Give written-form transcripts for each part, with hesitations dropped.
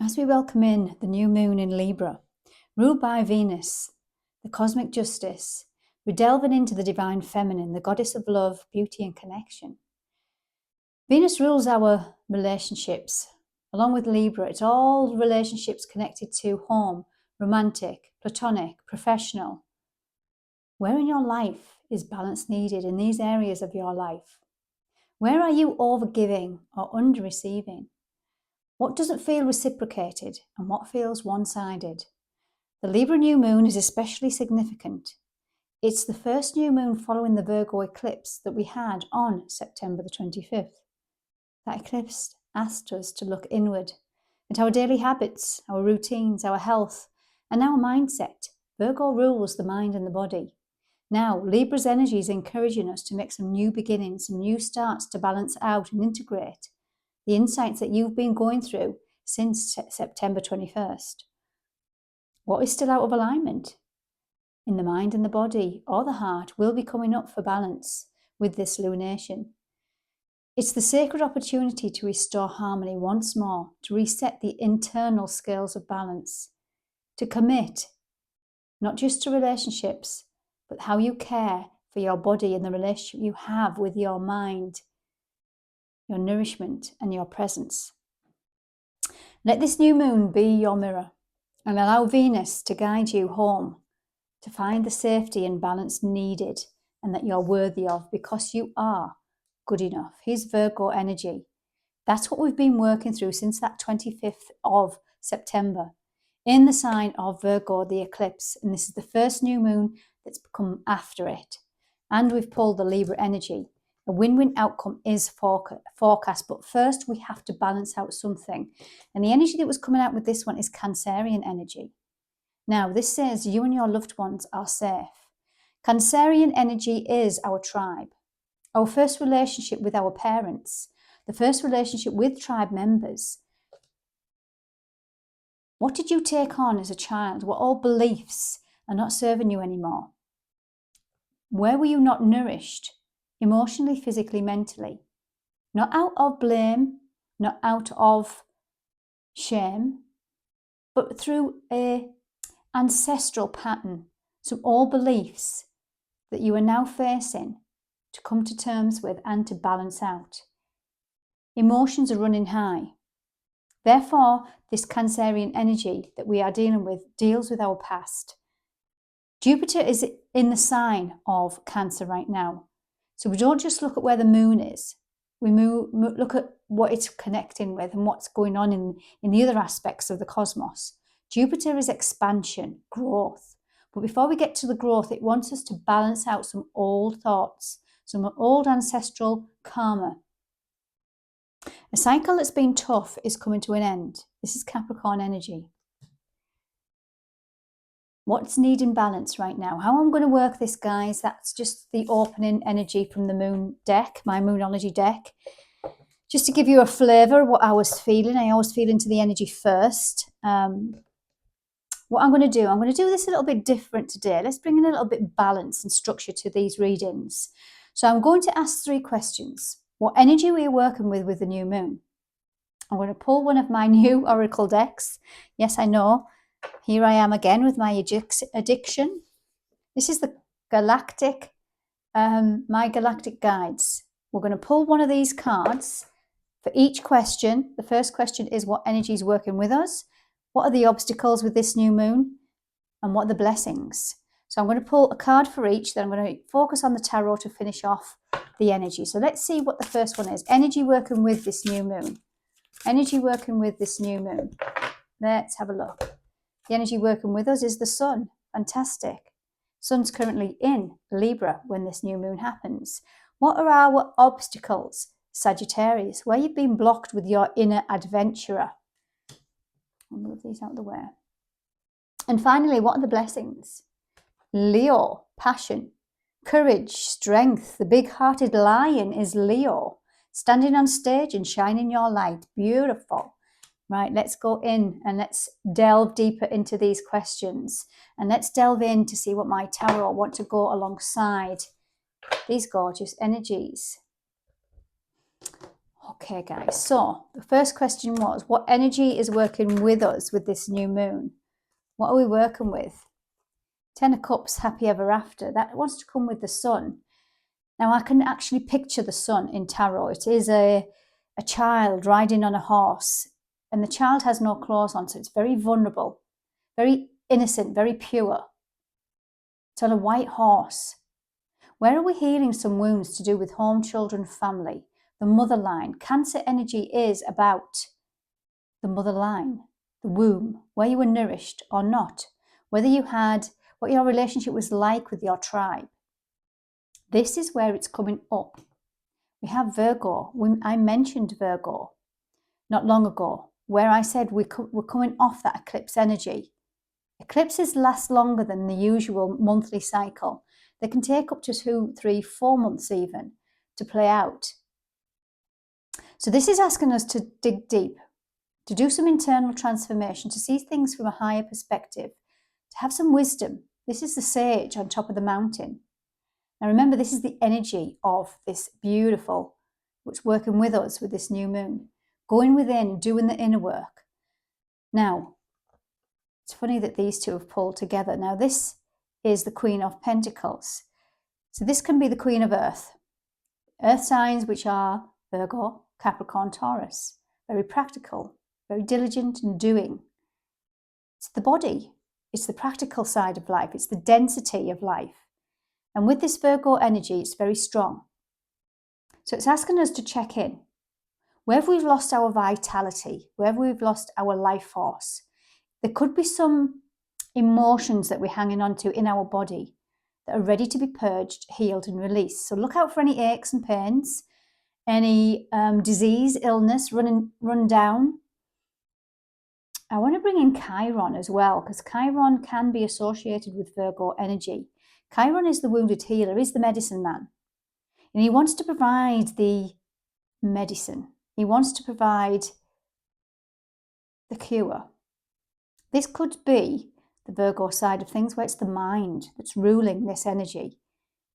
As we welcome in the new moon in Libra, ruled by Venus, the cosmic justice, we're delving into the divine feminine, the goddess of love, beauty and connection. Venus rules our relationships. Along with Libra, it's all relationships connected to home, romantic, platonic, professional. Where in your life is balance needed in these areas of your life? Where are you overgiving or under-receiving? What doesn't feel reciprocated and what feels one-sided? The Libra new moon is especially significant. It's the first new moon following the Virgo eclipse that we had on September the 25th. That eclipse asked us to look inward at our daily habits, our routines, our health, and our mindset. Virgo rules the mind and the body. Now, Libra's energy is encouraging us to make some new beginnings, some new starts to balance out and integrate the insights that you've been going through since September 21st. What is still out of alignment in the mind and the body or the heart will be coming up for balance with this lunation. It's the sacred opportunity to restore harmony once more, to reset the internal scales of balance, to commit not just to relationships, but how you care for your body and the relationship you have with your mind, your nourishment and your presence. Let this new moon be your mirror and allow Venus to guide you home, to find the safety and balance needed and that you're worthy of, because you are good enough. Here's Virgo energy. That's what we've been working through since that 25th of September in the sign of Virgo, the eclipse. And this is the first new moon that's come after it. And we've pulled the Libra energy. A win-win outcome is forecast, but first we have to balance out something. And the energy that was coming out with this one is Cancerian energy. Now, this says you and your loved ones are safe. Cancerian energy is our tribe, our first relationship with our parents, the first relationship with tribe members. What did you take on as a child? What old beliefs are not serving you anymore? Where were you not nourished? Emotionally, physically, mentally? Not out of blame, not out of shame, but through a ancestral pattern, some old beliefs that you are now facing to come to terms with and to balance out. Emotions are running high. Therefore, this Cancerian energy that we are dealing with deals with our past. Jupiter is in the sign of Cancer right now. So we don't just look at where the moon is. We look at what it's connecting with and what's going on in the other aspects of the cosmos. Jupiter is expansion, growth. But before we get to the growth, it wants us to balance out some old thoughts, some old ancestral karma. A cycle that's been tough is coming to an end. This is Capricorn energy. What's needing balance right now? How I'm going to work this, guys, that's just the opening energy from the moon deck, my Moonology deck. Just to give you a flavour of what I was feeling. I always feel into the energy first. What I'm going to do this a little bit different today. Let's bring in a little bit of balance and structure to these readings. So I'm going to ask 3 questions. What energy are we working with the new moon? I'm going to pull one of my new oracle decks. Yes, I know. Here I am again with my addiction. This is the galactic, my galactic guides. We're going to pull one of these cards for each question. The first question is, what energy is working with us? What are the obstacles with this new moon? And what are the blessings? So I'm going to pull a card for each. Then I'm going to focus on the tarot to finish off the energy. So let's see what the first one is. Energy working with this new moon. Energy working with this new moon. Let's have a look. The energy working with us is the sun. Fantastic. Sun's currently in Libra when this new moon happens. What are our obstacles, Sagittarius? Where you've been blocked with your inner adventurer. I'll move these out of the way. And finally, what are the blessings? Leo, passion, courage, strength. The big-hearted lion is Leo. Standing on stage and shining your light. Beautiful. Right, let's go in and let's delve deeper into these questions. And let's delve in to see what my tarot want to go alongside these gorgeous energies. Okay, guys, so the first question was, what energy is working with us with this new moon? What are we working with? 10 of Cups, happy ever after. That wants to come with the sun. Now, I can actually picture the sun in tarot. It is a child riding on a horse, and the child has no clothes on, so it's very vulnerable, very innocent, very pure. It's on a white horse. Where are we healing some wounds to do with home, children, family, the mother line? Cancer energy is about the mother line, the womb, where you were nourished or not, whether you had, what your relationship was like with your tribe. This is where it's coming up. We have Virgo. I mentioned Virgo not long ago, where I said we're coming off that eclipse energy. Eclipses last longer than the usual monthly cycle. They can take up to 2, 3, 4 months even to play out. So this is asking us to dig deep, to do some internal transformation, to see things from a higher perspective, to have some wisdom. This is the sage on top of the mountain. Now remember, this is the energy of this beautiful, what's working with us with this new moon, going within, doing the inner work. Now, it's funny that these two have pulled together. Now this is the Queen of Pentacles. So this can be the Queen of Earth. Earth signs, which are Virgo, Capricorn, Taurus. Very practical, very diligent in doing. It's the body. It's the practical side of life. It's the density of life. And with this Virgo energy, it's very strong. So it's asking us to check in. Where have we lost our vitality? Where have we lost our life force? There could be some emotions that we're hanging on to in our body that are ready to be purged, healed, and released. So look out for any aches and pains, any disease, illness, run down. I want to bring in Chiron as well, because Chiron can be associated with Virgo energy. Chiron is the wounded healer, is the medicine man. And he wants to provide the medicine. He wants to provide the cure. This could be the Virgo side of things, where it's the mind that's ruling this energy.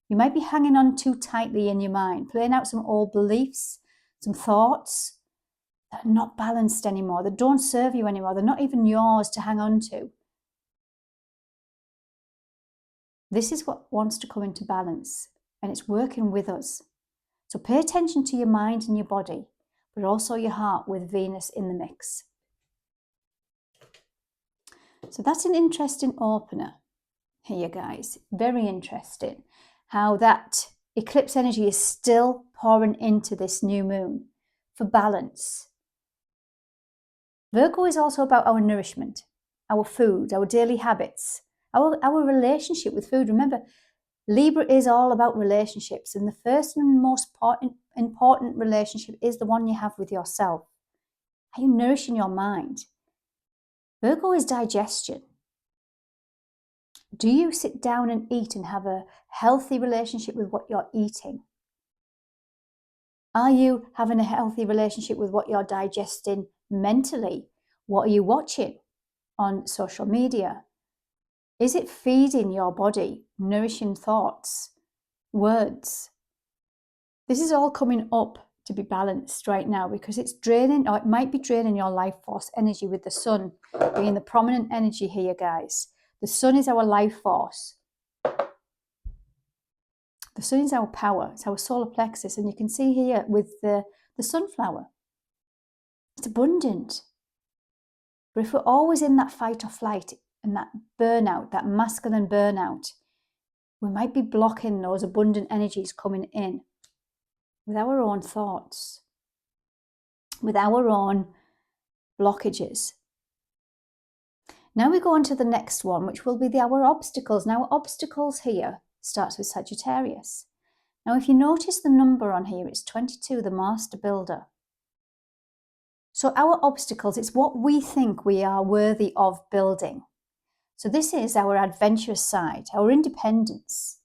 You might be hanging on too tightly in your mind, playing out some old beliefs, some thoughts that are not balanced anymore, that don't serve you anymore. They're not even yours to hang on to. This is what wants to come into balance, and it's working with us. So pay attention to your mind and your body, but also your heart with Venus in the mix. So that's an interesting opener here, guys. Very interesting how that eclipse energy is still pouring into this new moon for balance. Virgo is also about our nourishment, our food, our daily habits, our relationship with food. Remember, Libra is all about relationships, and the first and most important relationship is the one you have with yourself. Are you nourishing your mind? Virgo is digestion. Do you sit down and eat and have a healthy relationship with what you're eating? Are you having a healthy relationship with what you're digesting mentally? What are you watching on social media? Is it feeding your body, nourishing thoughts, words? This is all coming up to be balanced right now, because it's draining, or it might be draining your life force energy, with the sun being the prominent energy here, guys. The sun is our life force. The sun is our power. It's our solar plexus. And you can see here with the sunflower, it's abundant. But if we're always in that fight or flight and that burnout, that masculine burnout, we might be blocking those abundant energies coming in with our own thoughts, with our own blockages. Now we go on to the next one, which will be our obstacles. Now, obstacles here starts with Sagittarius. Now, if you notice the number on here, it's 22, the master builder. So our obstacles, it's what we think we are worthy of building. So this is our adventurous side, our independence,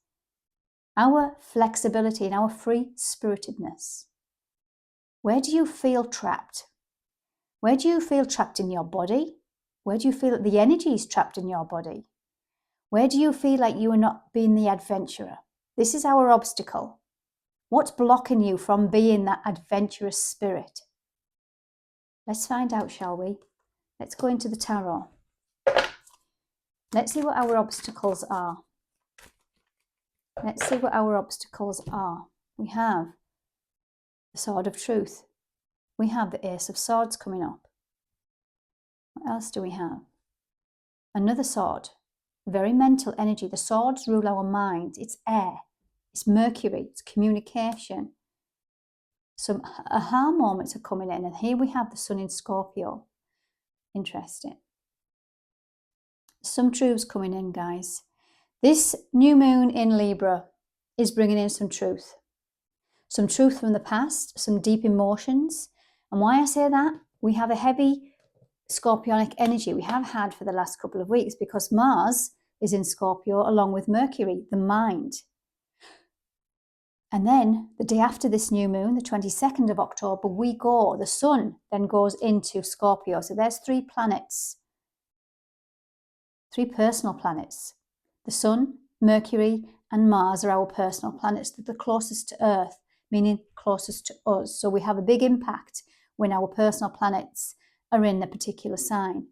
our flexibility, and our free-spiritedness. Where do you feel trapped? Where do you feel trapped in your body? Where do you feel that the energy is trapped in your body? Where do you feel like you are not being the adventurer? This is our obstacle. What's blocking you from being that adventurous spirit? Let's find out, shall we? Let's go into the tarot. Let's see what our obstacles are. Let's see what our obstacles are. We have the Sword of Truth. We have the Ace of Swords coming up. What else do we have? Another sword. Very mental energy. The swords rule our mind. It's air. It's Mercury. It's communication. Some aha moments are coming in. And here we have the Sun in Scorpio. Interesting. Some truths coming in, guys. This new moon in Libra is bringing in some truth. Some truth from the past, some deep emotions. And why I say that? We have a heavy Scorpionic energy we have had for the last couple of weeks because Mars is in Scorpio along with Mercury, the mind. And then the day after this new moon, the 22nd of October, the Sun then goes into Scorpio. So there's 3 planets, 3 personal planets. The Sun, Mercury, and Mars are our personal planets. They're the closest to Earth, meaning closest to us. So we have a big impact when our personal planets are in a particular sign.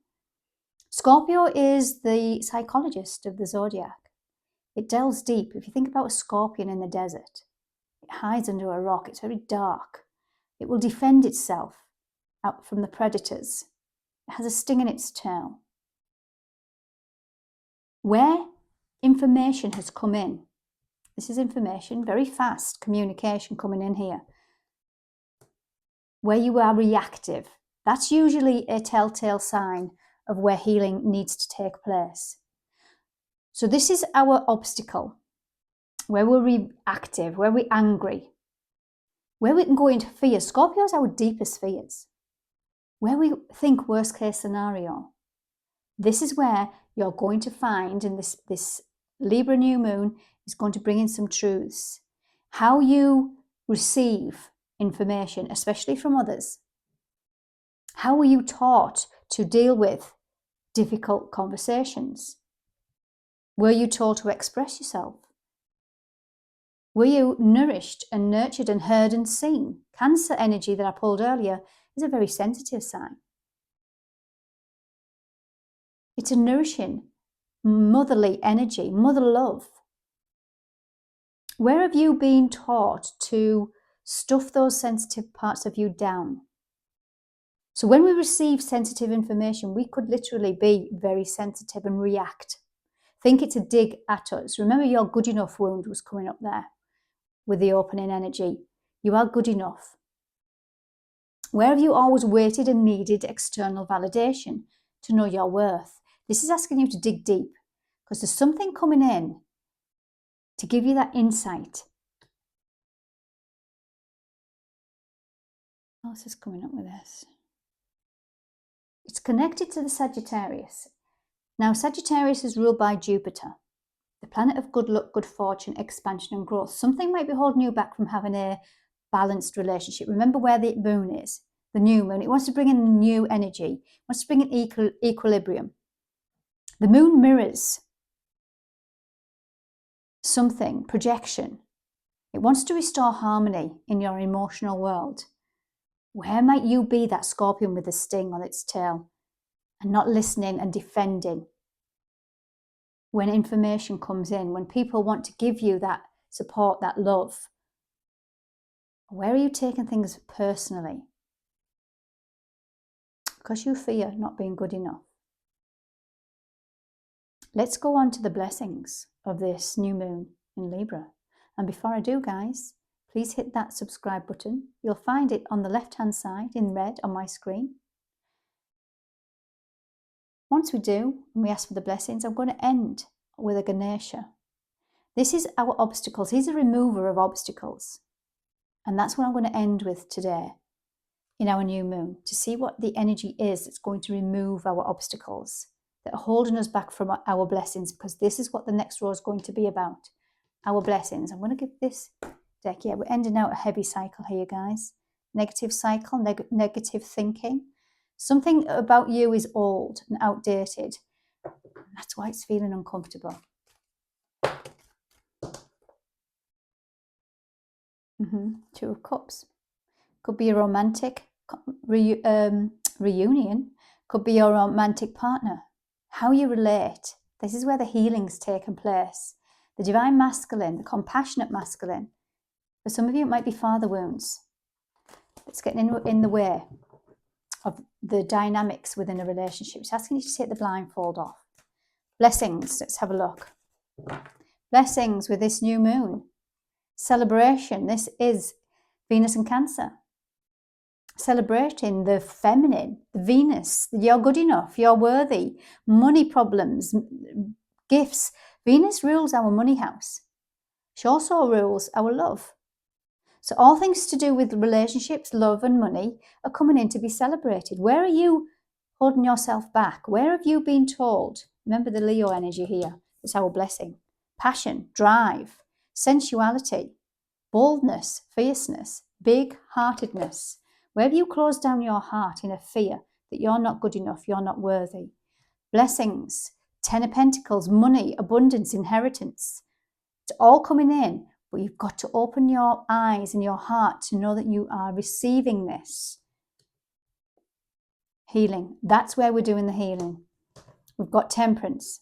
Scorpio is the psychologist of the zodiac. It delves deep. If you think about a scorpion in the desert, it hides under a rock. It's very dark. It will defend itself out from the predators. It has a sting in its tail. Where information has come in, this is information, very fast communication coming in here. Where you are reactive, that's usually a telltale sign of where healing needs to take place. So this is our obstacle, where we're reactive, where we're angry, where we can go into fear. Scorpio is our deepest fears, where we think worst case scenario. This is where you're going to find, and this Libra new moon is going to bring in some truths. How you receive information, especially from others. How were you taught to deal with difficult conversations? Were you taught to express yourself? Were you nourished and nurtured and heard and seen? Cancer energy that I pulled earlier is a very sensitive sign. It's a nourishing, motherly energy, mother love. Where have you been taught to stuff those sensitive parts of you down? So when we receive sensitive information, we could literally be very sensitive and react. Think it's a dig at us. Remember, your good enough wound was coming up there with the opening energy. You are good enough. Where have you always waited and needed external validation to know your worth? This is asking you to dig deep because there's something coming in to give you that insight. What else is coming up with this? It's connected to the Sagittarius. Now, Sagittarius is ruled by Jupiter, the planet of good luck, good fortune, expansion and growth. Something might be holding you back from having a balanced relationship. Remember where the moon is, the new moon. It wants to bring in new energy. It wants to bring in equilibrium. The moon mirrors something, projection. It wants to restore harmony in your emotional world. Where might you be that scorpion with a sting on its tail and not listening and defending? When information comes in, when people want to give you that support, that love, where are you taking things personally? Because you fear not being good enough. Let's go on to the blessings of this new moon in Libra. And before I do, guys, please hit that subscribe button. You'll find it on the left-hand side in red on my screen. Once we do, and we ask for the blessings, I'm going to end with a Ganesha. This is our obstacles. He's a remover of obstacles. And that's what I'm going to end with today in our new moon, to see what the energy is that's going to remove our obstacles that are holding us back from our blessings, because this is what the next row is going to be about, our blessings. I'm going to give this deck, yeah, we're ending out a heavy cycle here, guys. Negative cycle, negative thinking. Something about you is old and outdated. That's why it's feeling uncomfortable. Two of Cups. Could be a romantic reunion. Could be your romantic partner. How you relate. This is where the healing's taken place. The divine masculine, the compassionate masculine. For some of you, it might be father wounds. It's getting in the way of the dynamics within a relationship. It's asking you to take the blindfold off. Blessings. Let's have a look. Blessings with this new moon. Celebration. This is Venus and Cancer. Celebrating the feminine, the Venus. You're good enough. You're worthy. Money problems, gifts. Venus rules our money house. She also rules our love. So all things to do with relationships, love and money are coming in to be celebrated. Where are you holding yourself back? Where have you been told? Remember the Leo energy here. It's our blessing. Passion, drive, sensuality, boldness, fierceness, big-heartedness. Where have you closed down your heart in a fear that you're not good enough, you're not worthy? Blessings, 10 of Pentacles, money, abundance, inheritance. It's all coming in. But you've got to open your eyes and your heart to know that you are receiving this. Healing. That's where we're doing the healing. We've got Temperance.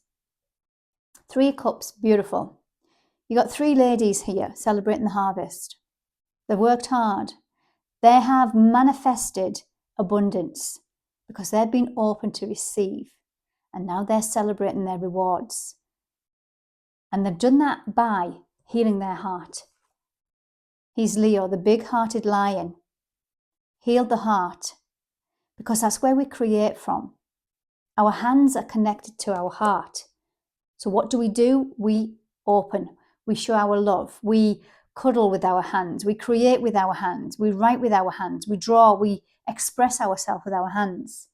3 of Cups. Beautiful. You've got 3 ladies here celebrating the harvest. They've worked hard. They have manifested abundance because they've been open to receive. And now they're celebrating their rewards. And they've done that by healing their heart. He's Leo, the big-hearted lion. Healed the heart, because that's where we create from. Our hands are connected to our heart. So what do? We open. We show our love. We cuddle with our hands. We create with our hands. We write with our hands. We draw. We express ourselves with our hands.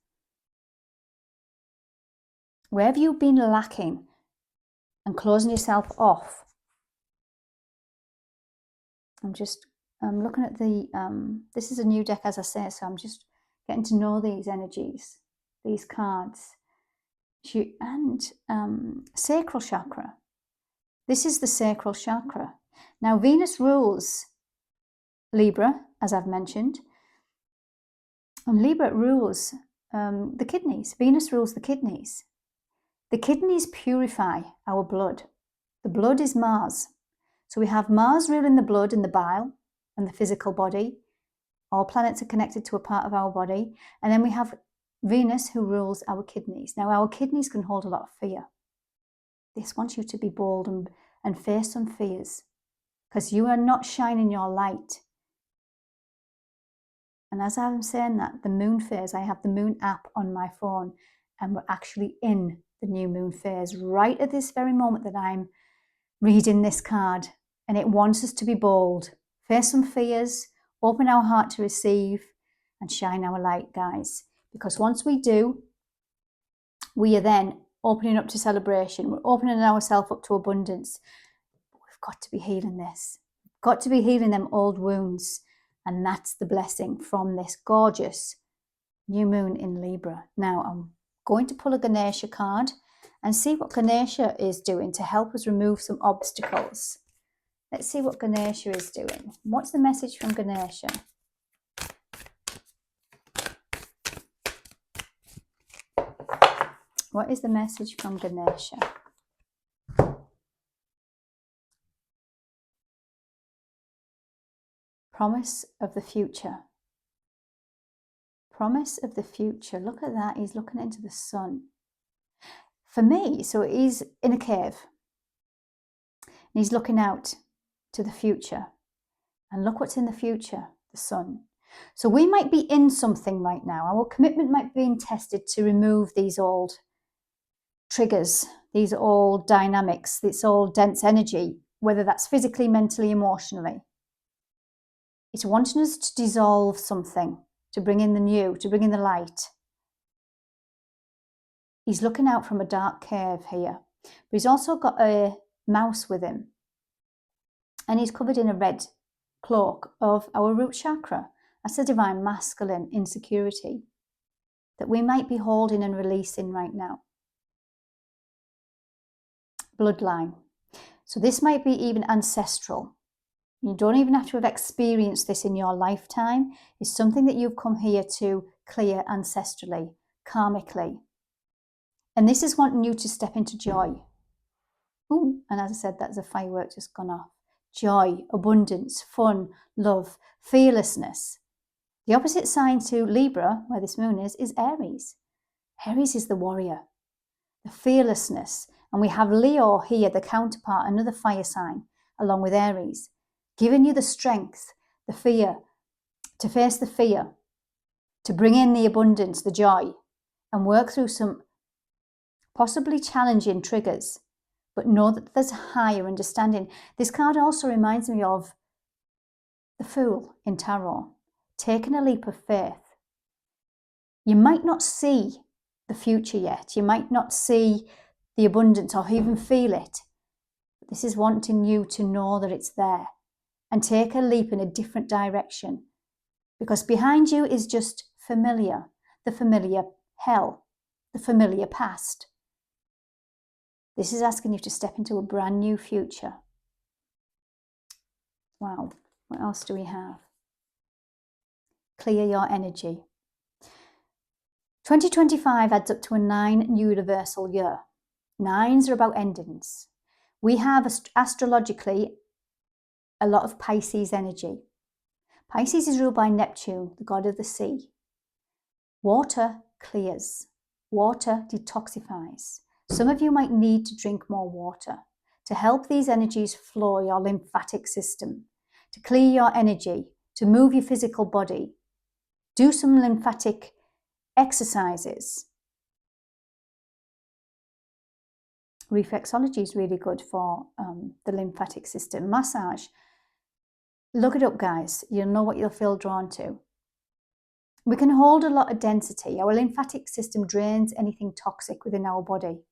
Where have you been lacking and closing yourself off? I'm looking at the, this is a new deck, as I say, so I'm just getting to know these energies, these cards. And sacral chakra. This is the sacral chakra. Now, Venus rules Libra, as I've mentioned, and Libra rules the kidneys. Venus rules the kidneys. The kidneys purify our blood. The blood is Mars. So we have Mars ruling the blood and the bile and the physical body. All planets are connected to a part of our body. And then we have Venus who rules our kidneys. Now our kidneys can hold a lot of fear. This wants you to be bold and face some fears because you are not shining your light. And as I'm saying that, the moon phase, I have the moon app on my phone and we're actually in the new moon phase right at this very moment that I'm reading this card. And it wants us to be bold, face some fears, open our heart to receive, and shine our light, guys. Because once we do, we are then opening up to celebration. We're opening ourselves up to abundance. But we've got to be healing this. We've got to be healing them old wounds. And that's the blessing from this gorgeous new moon in Libra. Now, I'm going to pull a Ganesha card and see what Ganesha is doing to help us remove some obstacles. Let's see what Ganesha is doing. What's the message from Ganesha? What is the message from Ganesha? Promise of the future. Promise of the future. Look at that. He's looking into the sun. For me, so he's in a cave. And he's looking out to the future. And look what's in the future, the sun. So we might be in something right now. Our commitment might be being tested to remove these old triggers, these old dynamics, this old dense energy, whether that's physically, mentally, emotionally. It's wanting us to dissolve something, to bring in the new, to bring in the light. He's looking out from a dark cave here. But he's also got a mouse with him. And he's covered in a red cloak of our root chakra. That's the divine masculine insecurity that we might be holding and releasing right now. Bloodline. So this might be even ancestral. You don't even have to have experienced this in your lifetime. It's something that you've come here to clear ancestrally, karmically. And this is wanting you to step into joy. Ooh, and as I said, that's a firework just gone off. Joy, abundance, fun, love, fearlessness. The opposite sign to Libra, where this moon is Aries. Aries is the warrior, the fearlessness. And we have Leo here, the counterpart, another fire sign, along with Aries, giving you the strength, the fear, to face the fear, to bring in the abundance, the joy, and work through some possibly challenging triggers, but know that there's a higher understanding. This card also reminds me of the Fool in Tarot, taking a leap of faith. You might not see the future yet. You might not see the abundance or even feel it. But this is wanting you to know that it's there and take a leap in a different direction, because behind you is just familiar, the familiar hell, the familiar past. This is asking you to step into a brand new future. Wow, what else do we have? Clear your energy. 2025 adds up to a 9 universal year. 9s are about endings. We have astrologically a lot of Pisces energy. Pisces is ruled by Neptune, the god of the sea. Water clears. Water detoxifies. Some of you might need to drink more water to help these energies flow your lymphatic system, to clear your energy, to move your physical body. Do some lymphatic exercises. Reflexology is really good for the lymphatic system. Massage. Look it up, guys. You'll know what you'll feel drawn to. We can hold a lot of density. Our lymphatic system drains anything toxic within our body.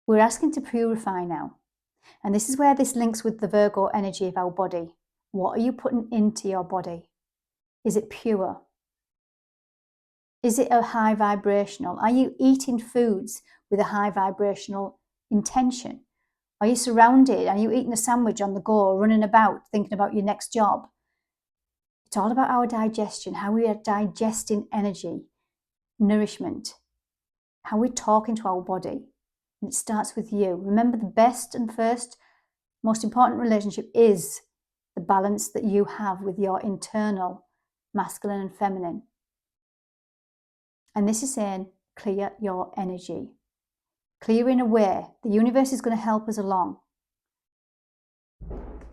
We're asking to purify now. And this is where this links with the Virgo energy of our body. What are you putting into your body? Is it pure? Is it a high vibrational? Are you eating foods with a high vibrational intention? Are you surrounded? Are you eating a sandwich on the go, running about, thinking about your next job? It's all about our digestion, how we are digesting energy, nourishment, how we're talking to our body. And it starts with you. Remember, the best and first, most important relationship is the balance that you have with your internal masculine and feminine. And this is saying, clear your energy. Clearing away. The universe is going to help us along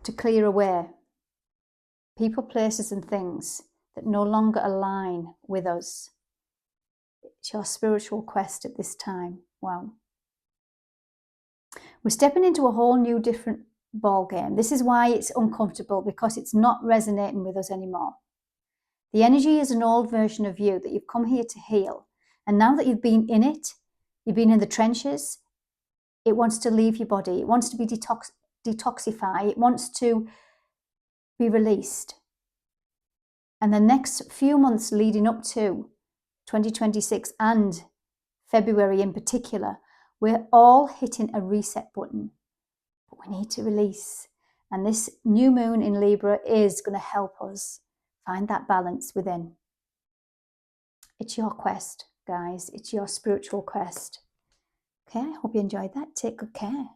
to clear away people, places, and things that no longer align with us. It's your spiritual quest at this time. Wow. We're stepping into a whole new different ball game. This is why it's uncomfortable, because it's not resonating with us anymore. The energy is an old version of you that you've come here to heal. And now that you've been in it, you've been in the trenches, it wants to leave your body. It wants to be detoxify. It wants to be released. And the next few months leading up to 2026 and February in particular, we're all hitting a reset button. But we need to release. And this new moon in Libra is going to help us find that balance within. It's your quest, guys. It's your spiritual quest. Okay, I hope you enjoyed that. Take good care.